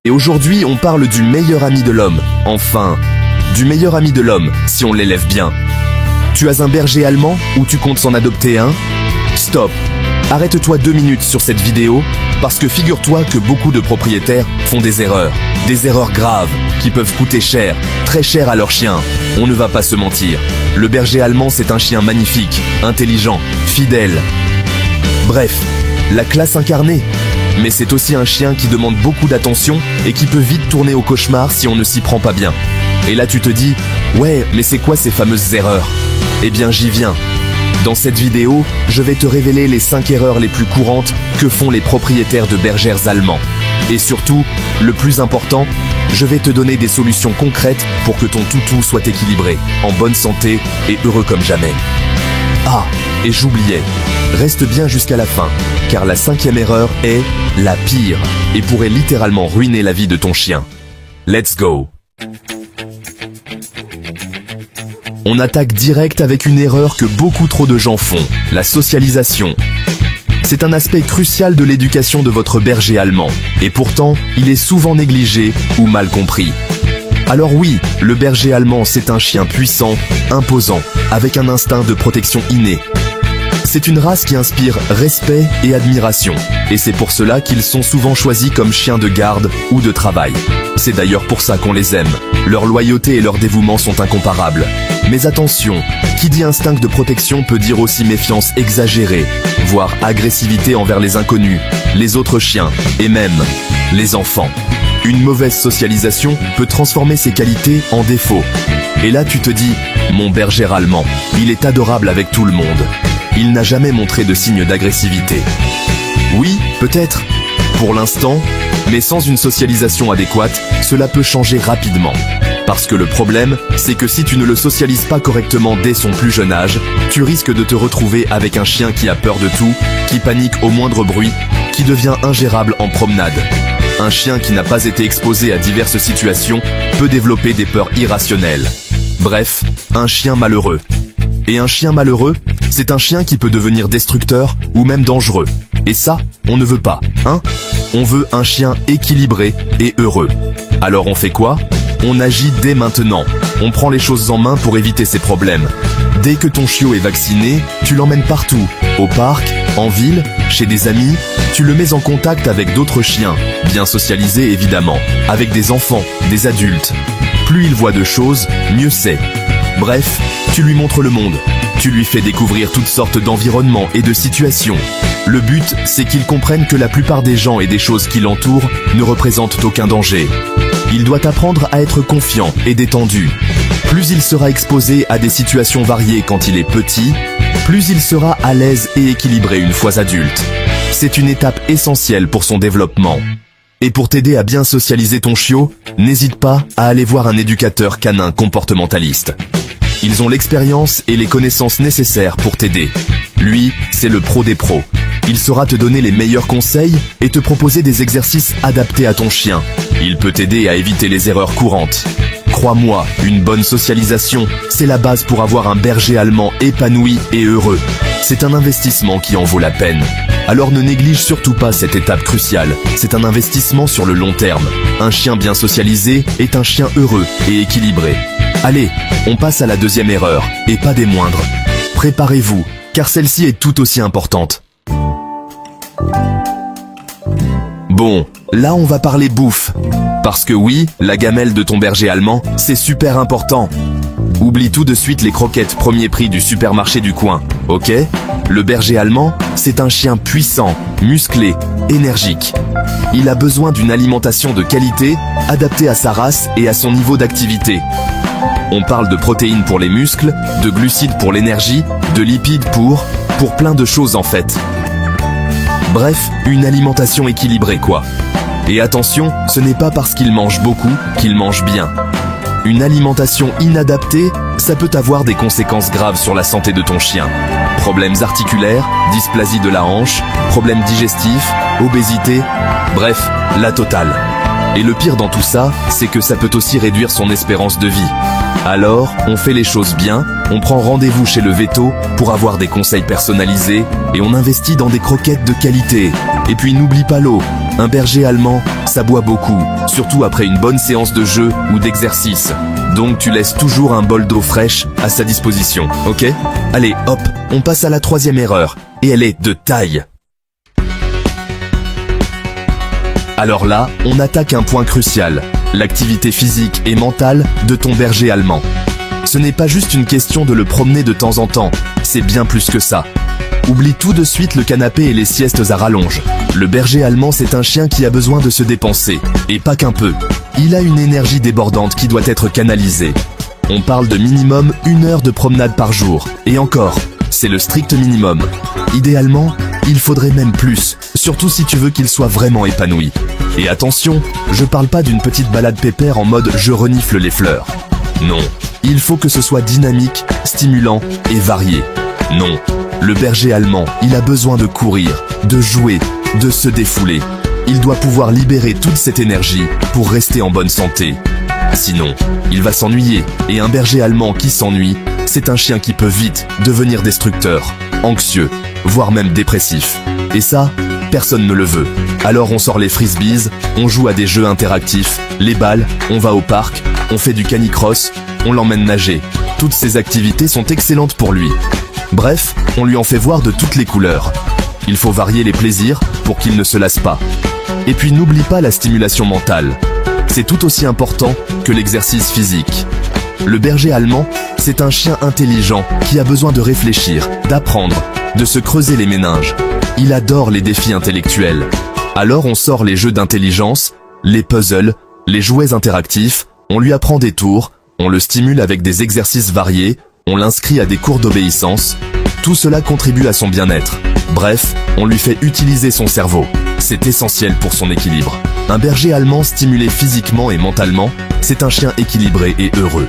Et aujourd'hui, on parle du meilleur ami de l'homme. Enfin, du meilleur ami de l'homme, si on l'élève bien. Tu as un berger allemand ou tu comptes s'en adopter un? Stop! Arrête-toi 2 minutes sur cette vidéo, parce que figure-toi que beaucoup de propriétaires font des erreurs graves, qui peuvent coûter cher, très cher à leur chien. On ne va pas se mentir. Le berger allemand, c'est un chien magnifique, intelligent, fidèle. Bref, la classe incarnée. Mais c'est aussi un chien qui demande beaucoup d'attention et qui peut vite tourner au cauchemar si on ne s'y prend pas bien. Et là tu te dis, ouais, mais c'est quoi ces fameuses erreurs? Eh bien j'y viens. Dans cette vidéo, je vais te révéler les 5 erreurs les plus courantes que font les propriétaires de bergers allemands. Et surtout, le plus important, je vais te donner des solutions concrètes pour que ton toutou soit équilibré, en bonne santé et heureux comme jamais. Ah, et j'oubliais, reste bien jusqu'à la fin, car la 5e erreur est la pire et pourrait littéralement ruiner la vie de ton chien. Let's go! On attaque direct avec une erreur que beaucoup trop de gens font, la socialisation. C'est un aspect crucial de l'éducation de votre berger allemand, et pourtant, il est souvent négligé ou mal compris. Alors oui, le berger allemand, c'est un chien puissant, imposant, avec un instinct de protection inné. C'est une race qui inspire respect et admiration, et c'est pour cela qu'ils sont souvent choisis comme chiens de garde ou de travail. C'est d'ailleurs pour ça qu'on les aime. Leur loyauté et leur dévouement sont incomparables. Mais attention, qui dit instinct de protection peut dire aussi méfiance exagérée, voire agressivité envers les inconnus, les autres chiens, et même les enfants. Une mauvaise socialisation peut transformer ses qualités en défauts. Et là tu te dis, mon berger allemand, il est adorable avec tout le monde. Il n'a jamais montré de signe d'agressivité. Oui, peut-être, pour l'instant, mais sans une socialisation adéquate, cela peut changer rapidement. Parce que le problème, c'est que si tu ne le socialises pas correctement dès son plus jeune âge, tu risques de te retrouver avec un chien qui a peur de tout, qui panique au moindre bruit, qui devient ingérable en promenade. Un chien qui n'a pas été exposé à diverses situations peut développer des peurs irrationnelles. Bref, un chien malheureux. Et un chien malheureux, c'est un chien qui peut devenir destructeur ou même dangereux. Et ça, on ne veut pas, hein? On veut un chien équilibré et heureux. Alors on fait quoi? On agit dès maintenant. On prend les choses en main pour éviter ces problèmes. Dès que ton chiot est vacciné, tu l'emmènes partout. Au parc, en ville, chez des amis. Tu le mets en contact avec d'autres chiens, bien socialisés évidemment, avec des enfants, des adultes. Plus il voit de choses, mieux c'est. Bref, tu lui montres le monde. Tu lui fais découvrir toutes sortes d'environnements et de situations. Le but, c'est qu'il comprenne que la plupart des gens et des choses qui l'entourent ne représentent aucun danger. Il doit apprendre à être confiant et détendu. Plus il sera exposé à des situations variées quand il est petit, plus il sera à l'aise et équilibré une fois adulte. C'est une étape essentielle pour son développement. Et pour t'aider à bien socialiser ton chiot, n'hésite pas à aller voir un éducateur canin comportementaliste. Ils ont l'expérience et les connaissances nécessaires pour t'aider. Lui, c'est le pro des pros. Il saura te donner les meilleurs conseils et te proposer des exercices adaptés à ton chien. Il peut t'aider à éviter les erreurs courantes. Crois-moi, une bonne socialisation, c'est la base pour avoir un berger allemand épanoui et heureux. C'est un investissement qui en vaut la peine. Alors ne néglige surtout pas cette étape cruciale. C'est un investissement sur le long terme. Un chien bien socialisé est un chien heureux et équilibré. Allez, on passe à la 2e erreur, et pas des moindres. Préparez-vous, car celle-ci est tout aussi importante. Bon, là on va parler bouffe. Parce que oui, la gamelle de ton berger allemand, c'est super important. Oublie tout de suite les croquettes premier prix du supermarché du coin, ok? Le berger allemand, c'est un chien puissant, musclé, énergique. Il a besoin d'une alimentation de qualité, adaptée à sa race et à son niveau d'activité. On parle de protéines pour les muscles, de glucides pour l'énergie, de lipides pour plein de choses en fait. Bref, une alimentation équilibrée quoi. Et attention, ce n'est pas parce qu'il mange beaucoup qu'il mange bien. Une alimentation inadaptée, ça peut avoir des conséquences graves sur la santé de ton chien. Problèmes articulaires, dysplasie de la hanche, problèmes digestifs, obésité, bref, la totale. Et le pire dans tout ça, c'est que ça peut aussi réduire son espérance de vie. Alors, on fait les choses bien, on prend rendez-vous chez le véto pour avoir des conseils personnalisés et on investit dans des croquettes de qualité. Et puis n'oublie pas l'eau, un berger allemand, s'aboie beaucoup, surtout après une bonne séance de jeu ou d'exercice. Donc tu laisses toujours un bol d'eau fraîche à sa disposition, ok? Allez, hop, on passe à la troisième erreur, et elle est de taille. Alors là, on attaque un point crucial, l'activité physique et mentale de ton berger allemand. Ce n'est pas juste une question de le promener de temps en temps, c'est bien plus que ça. Oublie tout de suite le canapé et les siestes à rallonge. Le berger allemand, c'est un chien qui a besoin de se dépenser, et pas qu'un peu. Il a une énergie débordante qui doit être canalisée. On parle de minimum 1 heure de promenade par jour, et encore, c'est le strict minimum. Idéalement, il faudrait même plus, surtout si tu veux qu'il soit vraiment épanoui. Et attention, je parle pas d'une petite balade pépère en mode je renifle les fleurs. Non, il faut que ce soit dynamique, stimulant et varié. Non, le berger allemand, il a besoin de courir, de jouer, de se défouler. Il doit pouvoir libérer toute cette énergie pour rester en bonne santé. Sinon, il va s'ennuyer, et un berger allemand qui s'ennuie, c'est un chien qui peut vite devenir destructeur, anxieux, voire même dépressif. Et ça, personne ne le veut. Alors on sort les frisbees, on joue à des jeux interactifs, les balles, on va au parc, on fait du canicross, on l'emmène nager. Toutes ces activités sont excellentes pour lui. Bref, on lui en fait voir de toutes les couleurs. Il faut varier les plaisirs pour qu'il ne se lasse pas. Et puis n'oublie pas la stimulation mentale. C'est tout aussi important que l'exercice physique. Le berger allemand, c'est un chien intelligent qui a besoin de réfléchir, d'apprendre, de se creuser les méninges. Il adore les défis intellectuels. Alors on sort les jeux d'intelligence, les puzzles, les jouets interactifs, on lui apprend des tours, on le stimule avec des exercices variés, on l'inscrit à des cours d'obéissance. Tout cela contribue à son bien-être. Bref, on lui fait utiliser son cerveau. C'est essentiel pour son équilibre. Un berger allemand stimulé physiquement et mentalement, c'est un chien équilibré et heureux.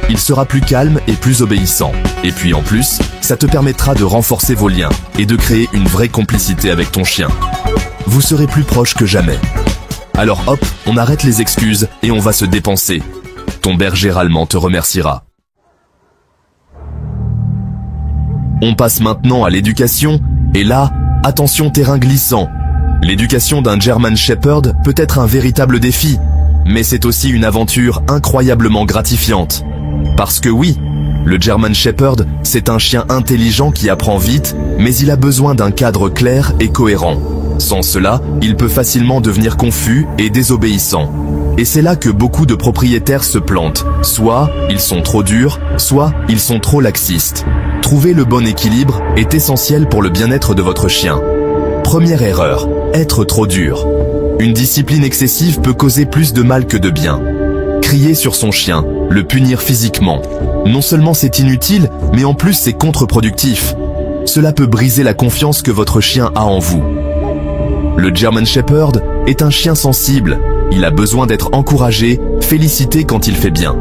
Il sera plus calme et plus obéissant. Et puis en plus, ça te permettra de renforcer vos liens et de créer une vraie complicité avec ton chien. Vous serez plus proches que jamais. Alors hop, on arrête les excuses et on va se dépenser. Ton berger allemand te remerciera. On passe maintenant à l'éducation, et là, attention terrain glissant. L'éducation d'un German Shepherd peut être un véritable défi, mais c'est aussi une aventure incroyablement gratifiante. Parce que oui, le German Shepherd, c'est un chien intelligent qui apprend vite, mais il a besoin d'un cadre clair et cohérent. Sans cela, il peut facilement devenir confus et désobéissant. Et c'est là que beaucoup de propriétaires se plantent. Soit ils sont trop durs, soit ils sont trop laxistes. Trouver le bon équilibre est essentiel pour le bien-être de votre chien. Première erreur, être trop dur. Une discipline excessive peut causer plus de mal que de bien. Crier sur son chien, le punir physiquement. Non seulement c'est inutile, mais en plus c'est contre-productif. Cela peut briser la confiance que votre chien a en vous. Le German Shepherd est un chien sensible. Il a besoin d'être encouragé, félicité quand il fait bien.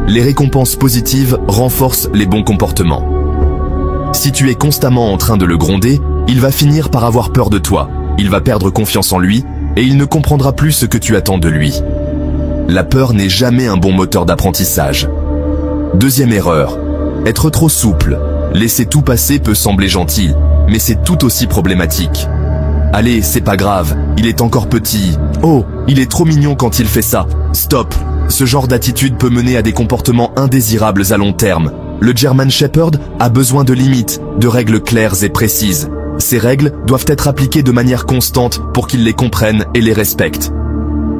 Les récompenses positives renforcent les bons comportements. Si tu es constamment en train de le gronder, il va finir par avoir peur de toi. Il va perdre confiance en lui et il ne comprendra plus ce que tu attends de lui. La peur n'est jamais un bon moteur d'apprentissage. Deuxième erreur, être trop souple. Laisser tout passer peut sembler gentil, mais c'est tout aussi problématique. Allez, c'est pas grave, il est encore petit. Oh, il est trop mignon quand il fait ça. Stop. Ce genre d'attitude peut mener à des comportements indésirables à long terme. Le German Shepherd a besoin de limites, de règles claires et précises. Ces règles doivent être appliquées de manière constante pour qu'il les comprenne et les respecte.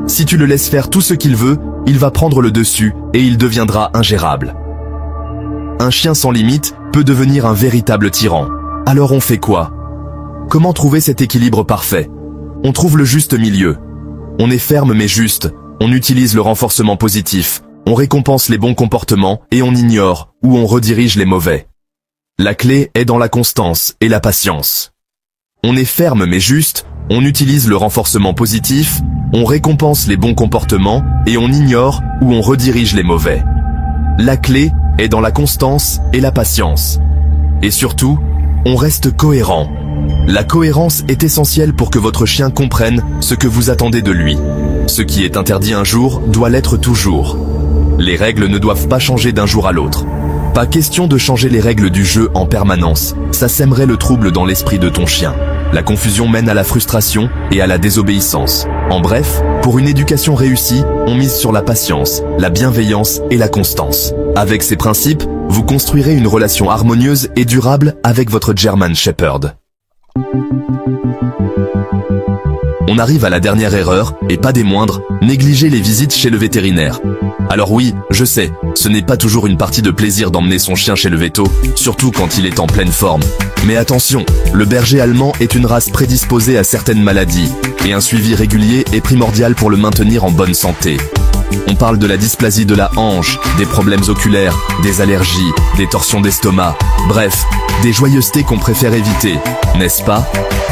Si tu le laisses faire tout ce qu'il veut, il va prendre le dessus et il deviendra ingérable. Un chien sans limite peut devenir un véritable tyran. Alors on fait quoi ? Comment trouver cet équilibre parfait ? On trouve le juste milieu. On est ferme mais juste. On utilise le renforcement positif. On récompense les bons comportements et on ignore ou on redirige les mauvais. La clé est dans la constance et la patience. On est ferme mais juste. On utilise le renforcement positif. On récompense les bons comportements et on ignore ou on redirige les mauvais. La clé est dans la constance et la patience. Et surtout, on reste cohérent. La cohérence est essentielle pour que votre chien comprenne ce que vous attendez de lui. Ce qui est interdit un jour doit l'être toujours. Les règles ne doivent pas changer d'un jour à l'autre. Pas question de changer les règles du jeu en permanence, ça sèmerait le trouble dans l'esprit de ton chien. La confusion mène à la frustration et à la désobéissance. En bref, pour une éducation réussie, on mise sur la patience, la bienveillance et la constance. Avec ces principes, vous construirez une relation harmonieuse et durable avec votre German Shepherd. On arrive à la dernière erreur, et pas des moindres, négliger les visites chez le vétérinaire. Alors oui, je sais, ce n'est pas toujours une partie de plaisir d'emmener son chien chez le véto, surtout quand il est en pleine forme. Mais attention, le berger allemand est une race prédisposée à certaines maladies, et un suivi régulier est primordial pour le maintenir en bonne santé. On parle de la dysplasie de la hanche, des problèmes oculaires, des allergies, des torsions d'estomac, bref, des joyeusetés qu'on préfère éviter, n'est-ce pas?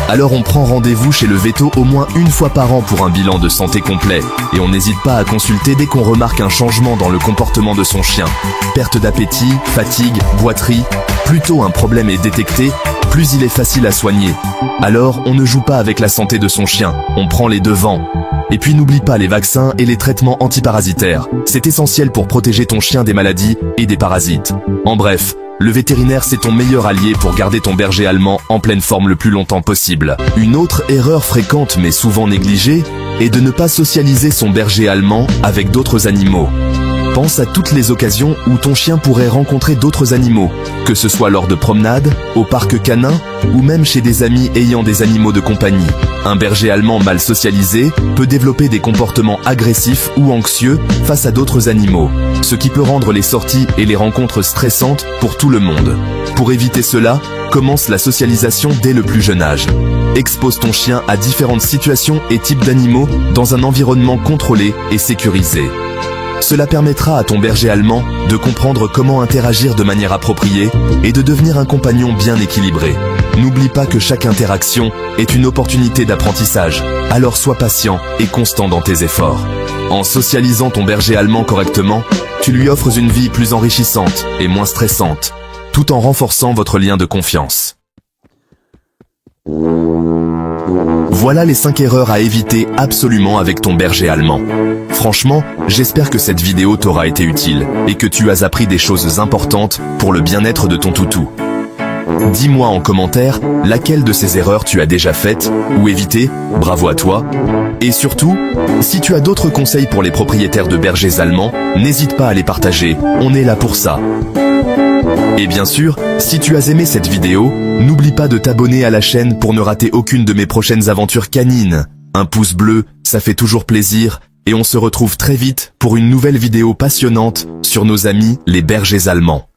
Alors on prend rendez-vous chez le véto au moins une fois par an pour un bilan de santé complet, et on n'hésite pas à consulter dès qu'on remarque un changement dans le comportement de son chien. Perte d'appétit, fatigue, boiterie, plus tôt un problème est détecté, plus il est facile à soigner. Alors on ne joue pas avec la santé de son chien, on prend les devants. Et puis n'oublie pas les vaccins et les traitements antiparasitaires. C'est essentiel pour protéger ton chien des maladies et des parasites. En bref, le vétérinaire c'est ton meilleur allié pour garder ton berger allemand en pleine forme le plus longtemps possible. Une autre erreur fréquente mais souvent négligée est de ne pas socialiser son berger allemand avec d'autres animaux. Pense à toutes les occasions où ton chien pourrait rencontrer d'autres animaux, que ce soit lors de promenades, au parc canin ou même chez des amis ayant des animaux de compagnie. Un berger allemand mal socialisé peut développer des comportements agressifs ou anxieux face à d'autres animaux, ce qui peut rendre les sorties et les rencontres stressantes pour tout le monde. Pour éviter cela, commence la socialisation dès le plus jeune âge. Expose ton chien à différentes situations et types d'animaux dans un environnement contrôlé et sécurisé. Cela permettra à ton berger allemand de comprendre comment interagir de manière appropriée et de devenir un compagnon bien équilibré. N'oublie pas que chaque interaction est une opportunité d'apprentissage, alors sois patient et constant dans tes efforts. En socialisant ton berger allemand correctement, tu lui offres une vie plus enrichissante et moins stressante, tout en renforçant votre lien de confiance. Voilà les 5 erreurs à éviter absolument avec ton berger allemand. Franchement, j'espère que cette vidéo t'aura été utile et que tu as appris des choses importantes pour le bien-être de ton toutou. Dis-moi en commentaire laquelle de ces erreurs tu as déjà faites ou évité, bravo à toi. Et surtout, si tu as d'autres conseils pour les propriétaires de bergers allemands, n'hésite pas à les partager, on est là pour ça. Et bien sûr, si tu as aimé cette vidéo, n'oublie pas de t'abonner à la chaîne pour ne rater aucune de mes prochaines aventures canines. Un pouce bleu, ça fait toujours plaisir, et on se retrouve très vite pour une nouvelle vidéo passionnante sur nos amis les bergers allemands.